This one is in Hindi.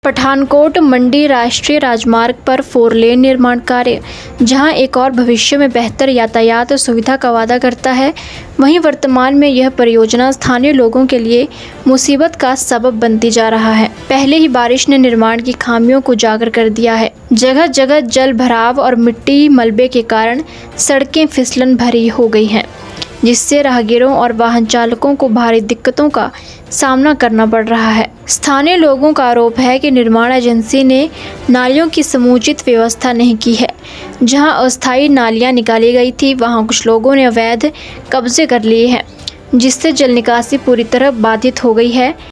पठानकोट मंडी राष्ट्रीय राजमार्ग पर 4 लेन निर्माण कार्य जहां एक और भविष्य में बेहतर यातायात सुविधा का वादा करता है, वहीं वर्तमान में यह परियोजना स्थानीय लोगों के लिए मुसीबत का सबब बनती जा रहा है। पहले ही बारिश ने निर्माण की खामियों को उजागर कर दिया है। जगह जगह जल भराव और मिट्टी मलबे के कारण सड़कें फिसलन भरी हो गई हैं, जिससे राहगीरों और वाहन चालकों को भारी दिक्कतों का सामना करना पड़ रहा है। स्थानीय लोगों का आरोप है कि निर्माण एजेंसी ने नालियों की समुचित व्यवस्था नहीं की है। जहां अस्थायी नालियां निकाली गई थी, वहां कुछ लोगों ने अवैध कब्जे कर लिए हैं, जिससे जल निकासी पूरी तरह बाधित हो गई है।